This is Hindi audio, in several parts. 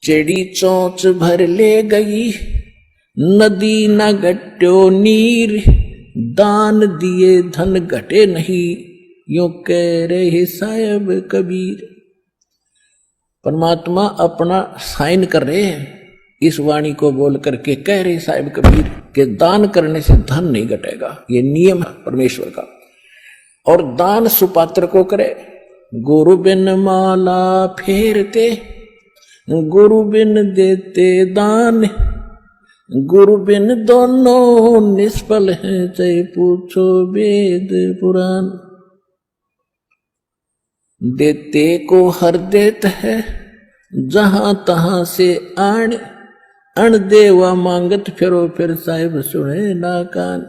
चेड़ी चोंच भर ले गई, नदी न घट्यो नीर, दान दिए धन घटे नहीं, यूं कह रहे साहब कबीर। परमात्मा अपना साइन कर रहे हैं इस वाणी को बोल करके, कह रहे साहब कबीर कि दान करने से धन नहीं घटेगा, ये नियम है परमेश्वर का। और दान सुपात्र को करे। गुरु बिन माला फेरते, गुरु बिन देते दान, गुरु बिन दोनों निष्फल हैं, चाहे पूछो वेद पुराण। देते को हर देत है, जहां तहां से आण, अण देवा मांगत फिरो, फिर साहिब सुने ना कान।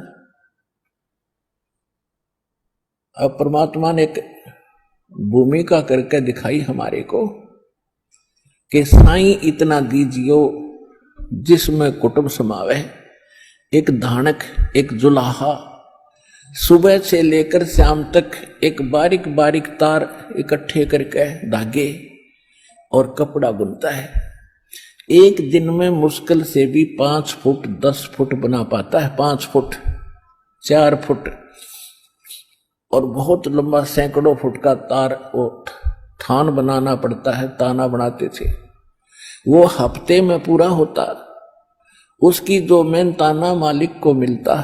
अब परमात्मा ने एक भूमिका करके दिखाई हमारे को कि साईं इतना दीजियो जिसमें कुटुंब समावे, एक धानक, एक जुलाहा, सुबह से लेकर शाम तक एक बारीक बारीक तार इकट्ठे करके धागे और कपड़ा बुनता है। एक दिन में मुश्किल से भी 5 फुट 10 फुट बना पाता है, 5 फुट 4 फुट, और बहुत लंबा सैकड़ों फुट का तार वो थान बनाना पड़ता है। ताना बनाते थे, वो हफ्ते में पूरा होता। उसकी जो मेन ताना मालिक को मिलता,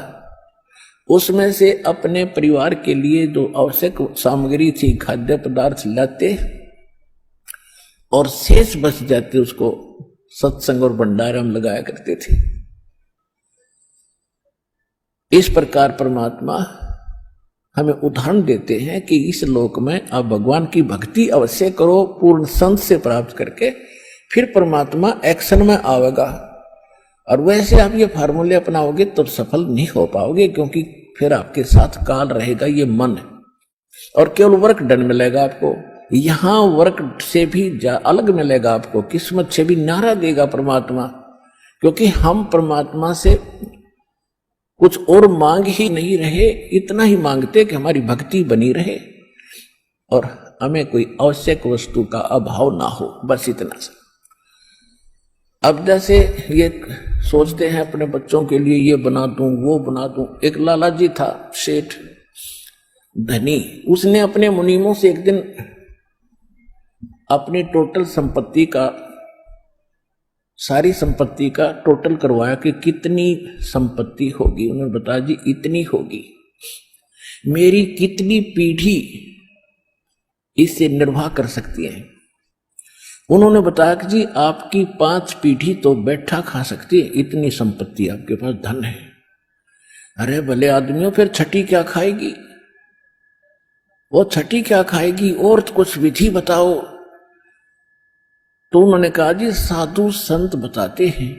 उसमें से अपने परिवार के लिए जो आवश्यक सामग्री थी, खाद्य पदार्थ लाते और शेष बच जाते, उसको सत्संग और भंडारा में लगाया करते थे। इस प्रकार परमात्मा हमें उदाहरण देते हैं कि इस लोक में आप भगवान की भक्ति अवश्य करो, पूर्ण संत से प्राप्त करके, फिर परमात्मा एक्शन में आवेगा। और वैसे आप ये फार्मूले अपनाओगे तो सफल नहीं हो पाओगे, क्योंकि फिर आपके साथ काल रहेगा, ये मन है, और केवल वर्क डन मिलेगा आपको। यहां वर्क से भी अलग मिलेगा आपको, किस्मत से भी नारा देगा परमात्मा, क्योंकि हम परमात्मा से कुछ और मांग ही नहीं रहे, इतना ही मांगते कि हमारी भक्ति बनी रहे और हमें कोई आवश्यक वस्तु का अभाव ना हो, बस इतना सा। अब जैसे ये सोचते हैं अपने बच्चों के लिए ये बना दूं वो बना दूं। एक लाला जी था सेठ धनी, उसने अपने मुनीमों से एक दिन अपनी टोटल संपत्ति का, सारी संपत्ति का टोटल करवाया कि कितनी संपत्ति होगी। उन्होंने बताया जी इतनी होगी, मेरी कितनी पीढ़ी इससे निर्वाह कर सकती है। उन्होंने बताया कि जी आपकी 5 पीढ़ी तो बैठा खा सकती है, इतनी संपत्ति आपके पास, धन है। अरे भले आदमियों, फिर छठी क्या खाएगी? वो छठी क्या खाएगी? और कुछ विधि बताओ। तो उन्होंने कहा जी साधु संत बताते हैं,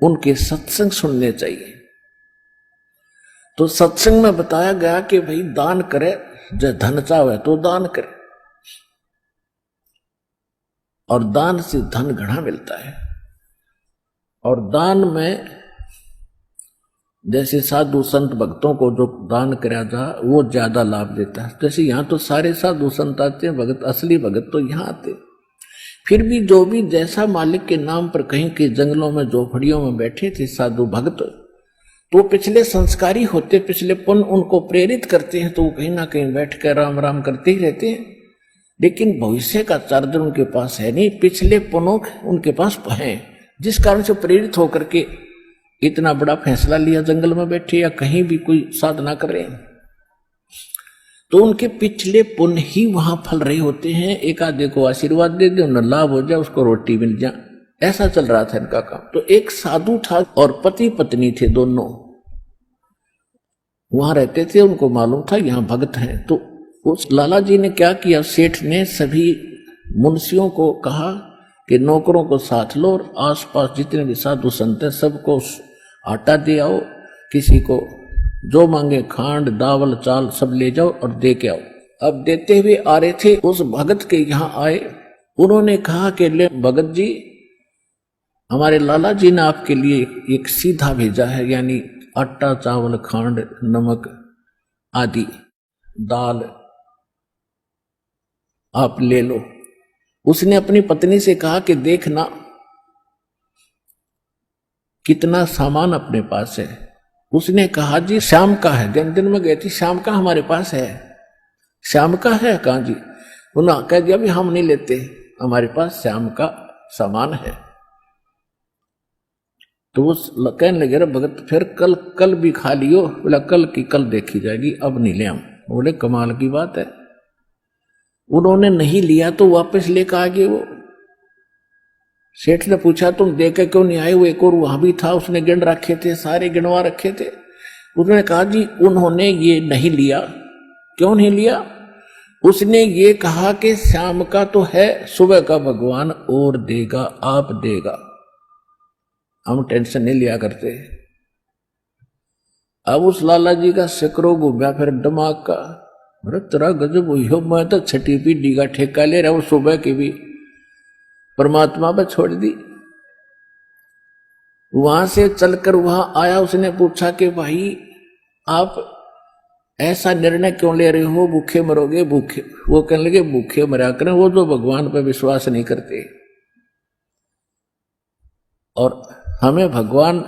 उनके सत्संग सुनने चाहिए। तो सत्संग में बताया गया कि भाई दान करे, जब धन चाहे तो दान करे, और दान से धन घना मिलता है। और दान में जैसे साधु संत भक्तों को जो दान कराया जा, वो ज्यादा लाभ देता है। जैसे यहां तो सारे साधु संत आते हैं, भगत, असली भगत तो यहां आते। फिर भी जो भी जैसा मालिक के नाम पर कहीं के जंगलों में झोपड़ियों में बैठे थे साधु भक्त, तो पिछले संस्कारी होते, पिछले पुण्य उनको प्रेरित करते हैं, तो वो कहीं ना कहीं बैठ कर राम राम करते ही रहते हैं। लेकिन भविष्य का चार्जर उनके पास है नहीं, पिछले पुण्यों उनके पास है, जिस कारण से प्रेरित होकर के इतना बड़ा फैसला लिया, जंगल में बैठे या कहीं भी कोई साधना कर रहे हैं। तो उनके पिछले पुण्य ही वहां फल रहे होते हैं। एक आधे को आशीर्वाद दे दे, उन्हें लाभ हो जाए, उसको रोटी मिल जाए, ऐसा चल रहा था इनका काम। तो एक साधु था और पति पत्नी थे, दोनों वहां रहते थे। उनको मालूम था यहाँ भक्त हैं। तो उस लाला जी ने क्या किया, सेठ ने सभी मुंशियों को कहा कि नौकरों को साथ लो और आसपास जितने भी साधु संत हैं सबको आटा दे आओ, किसी को जो मांगे खांड दावल चाल सब ले जाओ और दे के आओ। अब देते हुए आ रहे थे, उस भगत के यहाँ आए। उन्होंने कहा कि ले भगत जी, हमारे लाला जी ने आपके लिए एक सीधा भेजा है, यानी आटा चावल खांड नमक आदि दाल आप ले लो। उसने अपनी पत्नी से कहा कि देखना कितना सामान अपने पास है। उसने कहा जी शाम का है। दिन में गई थी, शाम का हमारे पास है। शाम का है? कहा जी। उन्होंने कह दिया अभी हम नहीं लेते, हमारे पास शाम का सामान है। तो वो कहने लगे रे भगत फिर कल भी खा लियो। बोला कल की कल देखी जाएगी, अब नहीं ले हम। बोले कमाल की बात है। उन्होंने नहीं लिया तो वापस लेकर आ गए वो। सेठ ने पूछा तुम देके क्यों नहीं आए? वो एक और वहां भी था, उसने गिन रखे थे, सारे गिनवा रखे थे। उन्होंने कहा जी उन्होंने ये नहीं लिया। क्यों नहीं लिया? उसने ये कहा कि शाम का तो है, सुबह का भगवान और देगा, आप देगा, हम टेंशन नहीं लिया करते। अब उस लाला जी का सिकरो घूमया फिर दिमाग का। अरे तेरा गजब हुई हो, मैं तो छठी पीढ़ी का ठेका ले रहा हूं, सुबह की भी परमात्मा पर छोड़ दी। वहां से चलकर वहां आया, उसने पूछा कि भाई आप ऐसा निर्णय क्यों ले रहे हो, भूखे मरोगे? भूखे? वो कहने लगे भूखे मरा करें वो जो भगवान पर विश्वास नहीं करते। और हमें भगवान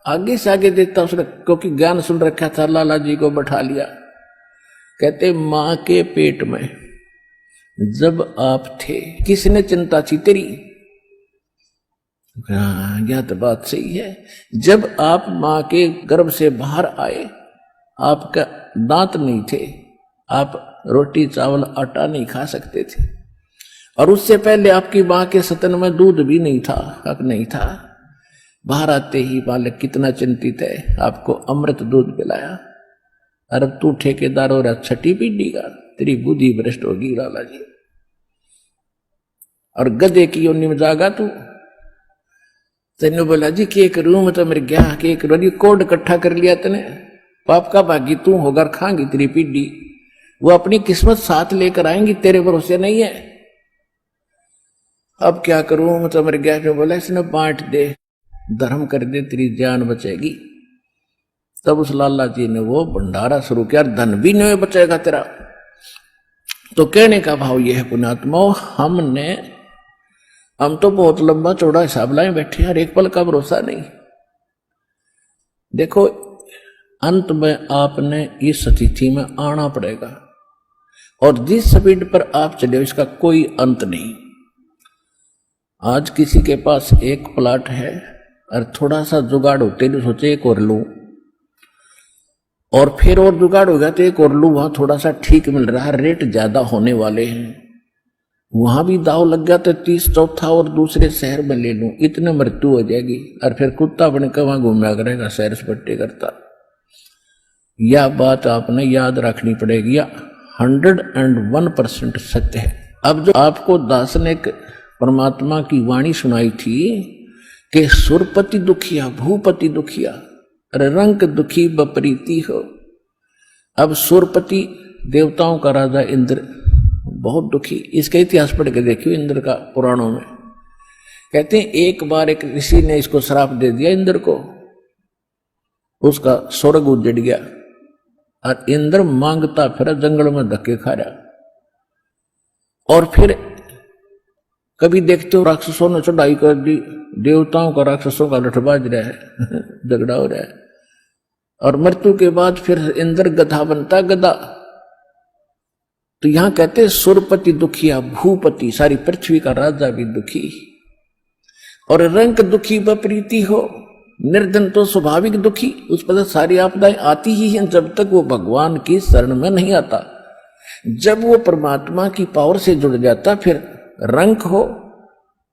आगे से आगे देता उसने, क्योंकि ज्ञान सुन रखा था। लाला जी को बैठा लिया, कहते मां के पेट में जब आप थे किसने चिंता थी तेरी? हाँ यह तो बात सही है। जब आप मां के गर्भ से बाहर आए आपका दांत नहीं थे, आप रोटी चावल आटा नहीं खा सकते थे, और उससे पहले आपकी मां के सतन में दूध भी नहीं था, हक नहीं था। बाहर आते ही बालक कितना चिंतित है, आपको अमृत दूध पिलाया। अरे तू ठेकेदार हो रहा छठी पीढ़ी का, तेरी बुद्धि भ्रष्ट होगी लाला जी। और गधे की योनि में जागा तू। तेने बोला जी कि एक रूम तो मेरे गया कि एक रोनी कोड इकट्ठा कर लिया तने, पाप का भागी तू होगा, खाएंगी तेरी पीढ़ी। वो अपनी किस्मत साथ लेकर आएंगी, तेरे भरोसे नहीं है। अब क्या करूं, मैं तो मेरे गया जो बोला इसने बांट दे, धर्म कर दे, तेरी जान बचेगी। तब उस लाला जी ने वो भंडारा शुरू किया, धन भी नहीं बचेगा तेरा। तो कहने का भाव यह है पुण्यात्मा, हम तो बहुत लंबा चौड़ा हिसाब लाए बैठे हैं, एक पल का भरोसा नहीं। देखो अंत में आपने इस स्थिति में आना पड़ेगा, और जिस स्पीड पर आप चले इसका कोई अंत नहीं। आज किसी के पास एक प्लाट है और थोड़ा सा जुगाड़ होते नहीं सोचे एक और लूं, और फिर और जुगाड़ हो गया तो एक और लूं, वहां थोड़ा सा ठीक मिल रहा है, रेट ज्यादा होने वाले हैं, वहां भी दाव लग गया तो 30 चौथा और दूसरे शहर में ले लूं, इतने मृत्यु हो जाएगी, और फिर कुत्ता बन के वहां घूमया करेगा सैर सपट्टे करता। यह बात आपने याद रखनी पड़ेगी, या 101% सत्य है। अब जो आपको दास ने परमात्मा की वाणी सुनाई थी कि सुरपति दुखिया भूपति दुखिया, अरे रंग दुखी बपरीति हो। अब सुरपति देवताओं का राजा इंद्र बहुत दुखी, इसका इतिहास पढ़ के देखियो इंद्र का पुराणों में। कहते हैं एक बार एक ऋषि ने इसको श्राप दे दिया इंद्र को, उसका स्वर्ग उजड़ गया, और इंद्र मांगता फिर जंगल में धक्के खा रहा। और फिर कभी देखते हो राक्षसों ने चढ़ाई कर दी, देवताओं का राक्षसों का लठबाज रहा है झगड़ा हो रहा है, और मृत्यु के बाद फिर इंद्र गधा बनता गधा। तो यहां कहते हैं सुरपति दुखिया भूपति, सारी पृथ्वी का राजा भी दुखी, और रंग दुखी बप्रीति हो। निर्धन तो स्वाभाविक दुखी, उस पर सारी आपदाएं आती ही हैं जब तक वो भगवान की शरण में नहीं आता। जब वो परमात्मा की पावर से जुड़ जाता फिर रंग हो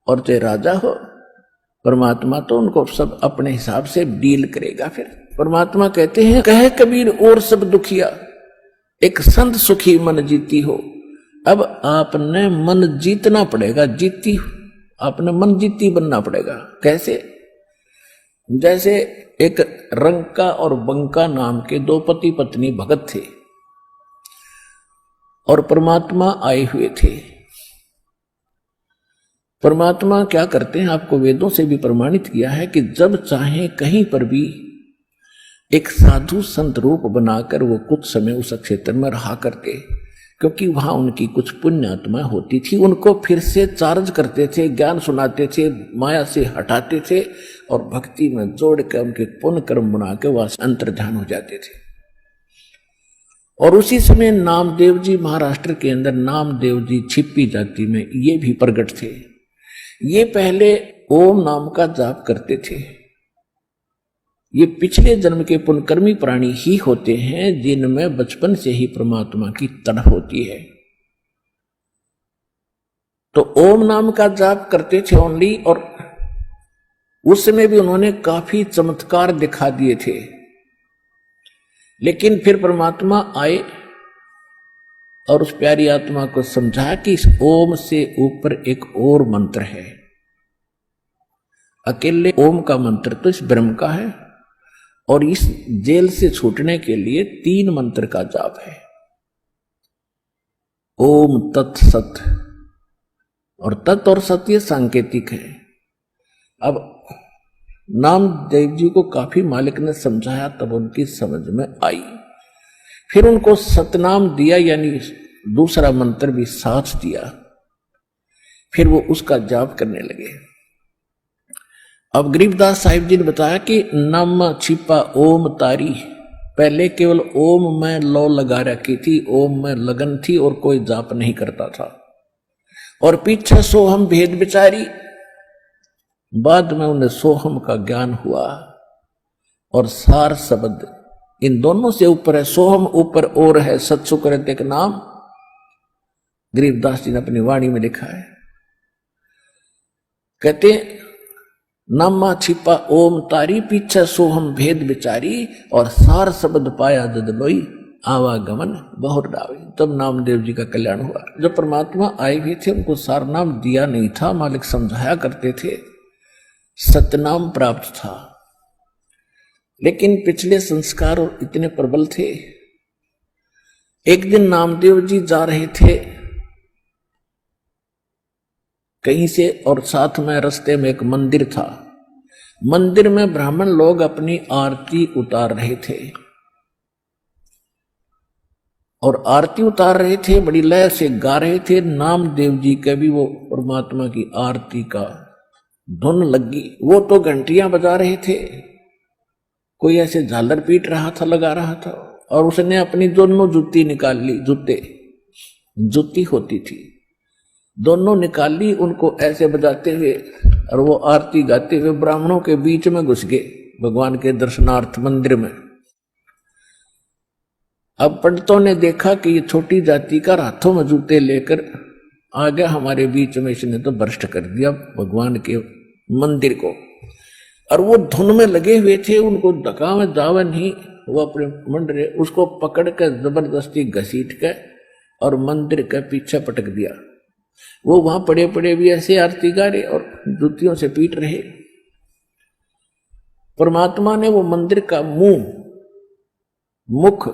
और चाहे राजा हो, परमात्मा तो उनको सब अपने हिसाब से डील करेगा। फिर परमात्मा कहते हैं कहे कबीर और सब दुखिया, एक संत सुखी मन जीती हो। अब आपने मन जीतना पड़ेगा, आपने मन जीती बनना पड़ेगा। कैसे? जैसे एक रंका और बंका नाम के दो पति पत्नी भगत थे, और परमात्मा आए हुए थे। परमात्मा क्या करते हैं, आपको वेदों से भी प्रमाणित किया है कि जब चाहे कहीं पर भी एक साधु संत रूप बनाकर वो कुछ समय उस क्षेत्र में रहा करके क्योंकि वहां उनकी कुछ पुण्य आत्माएं होती थी, उनको फिर से चार्ज करते थे, ज्ञान सुनाते थे, माया से हटाते थे और भक्ति में जोड़ कर उनके पुण्य कर्म बना के वहां से अंतर्ध्यान हो जाते थे। और उसी समय नामदेव जी महाराष्ट्र के अंदर, नामदेव जी छिप्पी जाति में ये भी प्रकट थे। ये पहले ओम नाम का जाप करते थे। ये पिछले जन्म के पुण्यकर्मी प्राणी ही होते हैं जिनमें बचपन से ही परमात्मा की तड़प होती है। तो ओम नाम का जाप करते थे ओनली, और उस समय भी उन्होंने काफी चमत्कार दिखा दिए थे। लेकिन फिर परमात्मा आए और उस प्यारी आत्मा को समझाया कि इस ओम से ऊपर एक और मंत्र है। अकेले ओम का मंत्र तो इस ब्रह्म का है, और इस जेल से छूटने के लिए 3 मंत्र का जाप है। ओम तत्सत, और तत् और सत ये सांकेतिक है। अब नामदेव जी को काफी मालिक ने समझाया, तब उनकी समझ में आई। फिर उनको सतनाम दिया, यानी दूसरा मंत्र भी साथ दिया। फिर वो उसका जाप करने लगे। अब गरीबदास साहिब जी ने बताया कि नम छिपा ओम तारी, पहले केवल ओम में लो लगा रखी थी, ओम में लगन थी और कोई जाप नहीं करता था। और पीछे सोहम भेद विचारी, बाद में उन्हें सोहम का ज्ञान हुआ। और सार शब्द इन दोनों से ऊपर है, सोहम ऊपर और है, सत्सुकृत एक नाम गरीबदास जी ने अपनी वाणी में लिखा है। कहते नामा छिपा ओम तारी, पीछे सोहम भेद विचारी, और सार शब्द पाया जद लोई, आवागमन बहुत डावी। तब नामदेव जी का कल्याण हुआ। जब परमात्मा आए हुए थे उनको सार नाम दिया नहीं था, मालिक समझाया करते थे, सतनाम प्राप्त था। लेकिन पिछले संस्कार और इतने प्रबल थे। एक दिन नामदेव जी जा रहे थे कहीं से, और साथ में रास्ते में एक मंदिर था। मंदिर में ब्राह्मण लोग अपनी आरती उतार रहे थे, और आरती उतार रहे थे, बड़ी लय से गा रहे थे। नामदेव जी के भी वो परमात्मा की आरती का धुन लगी। वो तो घंटियां बजा रहे थे, कोई ऐसे झालर पीट रहा था, लगा रहा था, और उसने अपनी दोनों जूती निकाल ली, जूती होती थी, दोनों निकाल ली, उनको ऐसे बजाते हुए, और वो आरती गाते हुए ब्राह्मणों के बीच में घुस गए भगवान के दर्शनार्थ मंदिर में। अब पंडितों ने देखा कि ये छोटी जाति का हाथों में जूते लेकर आ गया हमारे बीच में, इसने तो भ्रष्ट कर दिया भगवान के मंदिर को। और वो धुन में लगे हुए थे, उनको धक्का में दावा नहीं, वो अपने मंडरे उसको पकड़ कर जबरदस्ती घसीट के और मंदिर के पीछे पटक दिया। वो वहां पड़े पड़े भी ऐसे आरती गा रहे और जूतियों से पीट रहे। परमात्मा ने वो मंदिर का मुख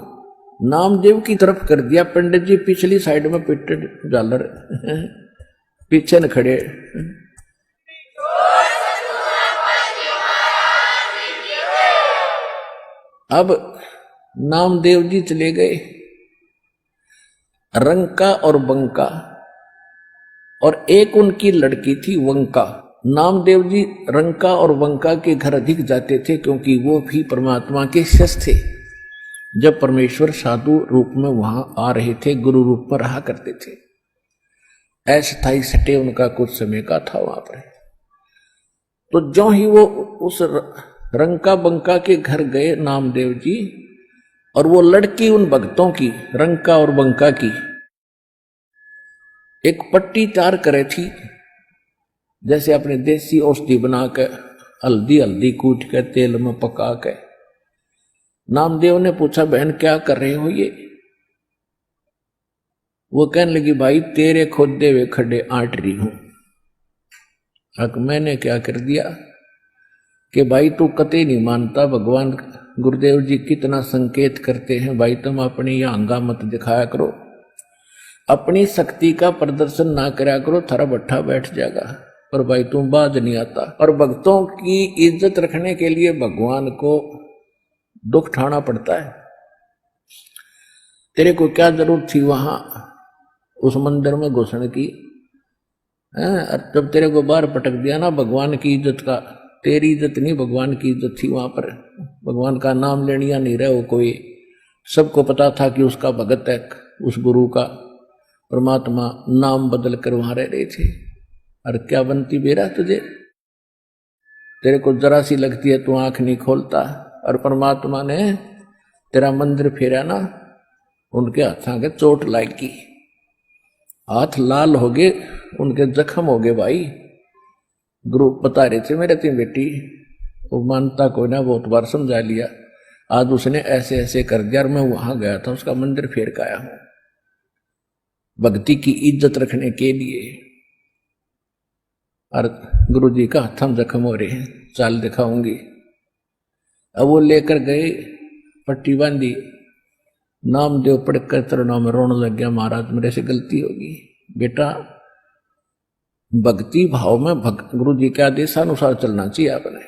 नामदेव की तरफ कर दिया। पंडित जी पिछली साइड में पिटे झालर पीछे न खड़े। अब नामदेव जी चले गए रंका और बंका, और एक उनकी लड़की थी वंका। नामदेव जी रंका और वंका के घर अधिक जाते थे, क्योंकि वो भी परमात्मा के शिष्य थे। जब परमेश्वर साधु रूप में वहां आ रहे थे, गुरु रूप में रहा करते थे। अस्थायी सटे उनका कुछ समय का था वहां पर। तो जो ही वो उस रंका बंका के घर गए नामदेव जी, और वो लड़की उन भक्तों की, रंका और बंका की, एक पट्टी तैयार करे थी, जैसे अपने देसी औषधि बना के हल्दी कूट के तेल में पका के। नामदेव ने पूछा, बहन क्या कर रहे हो ये? वो कहने लगी, भाई तेरे खोदे हुए खड्डे आंट रही हूं। अब मैंने क्या कर दिया कि भाई तू कतई नहीं मानता, भगवान गुरुदेव जी कितना संकेत करते हैं, भाई तुम अपनी यह हंगामा मत दिखाया करो, अपनी शक्ति का प्रदर्शन ना करा करो, थारा भट्ठा बैठ जाएगा। पर भाई तुम बाज नहीं आता। और भक्तों की इज्जत रखने के लिए भगवान को दुख उठाना पड़ता है। तेरे को क्या जरूरत थी वहां उस मंदिर में घुसने की। और जब तेरे को बाहर पटक दिया ना भगवान की इज्जत का, तेरी इज्जत नहीं भगवान की इज्जत थी वहां पर। भगवान का नाम लेनिया नहीं रहे वो कोई, सबको पता था कि उसका भगत है, उस गुरु का परमात्मा नाम बदल कर वहां रह रहे थे। और क्या बनती बेरा तुझे, तेरे को जरा सी लगती है तू आंख नहीं खोलता। और परमात्मा ने तेरा मंदिर फेरा ना, उनके हाथों के चोट लागी, हाथ लाल हो गए, उनके जख्म हो गए भाई। गुरु बता रहे थे मेरे तीन बेटी, वो मानता कोई ना, बहुत बार समझा लिया, आज उसने ऐसे ऐसे कर दिया और मैं वहां गया था उसका मंदिर फेर के आया हूं भक्ति की इज्जत रखने के लिए। और गुरु जी का हथम जख्म हो रहे हैं, चाल दिखाऊंगी। अब वो लेकर गए, पट्टी बांधी, नामदेव पढ़कर तरुणों में रोने लग गया, महाराज मेरे से गलती होगी। बेटा भक्ति भाव में गुरु जी के आदेशानुसार चलना चाहिए आपने,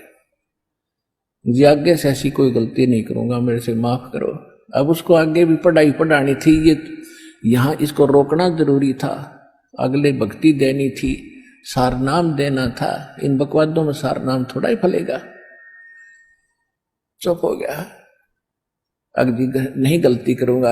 जी आगे से ऐसी कोई गलती नहीं करूंगा, मेरे से माफ करो। अब उसको आगे भी पढ़ाई पढ़ानी थी, ये यहां इसको रोकना जरूरी था, अगले भक्ति देनी थी, सारनाम देना था। इन बकवादों में सारनाम थोड़ा ही फलेगा। चुप हो गया, अगली नहीं गलती करूंगा।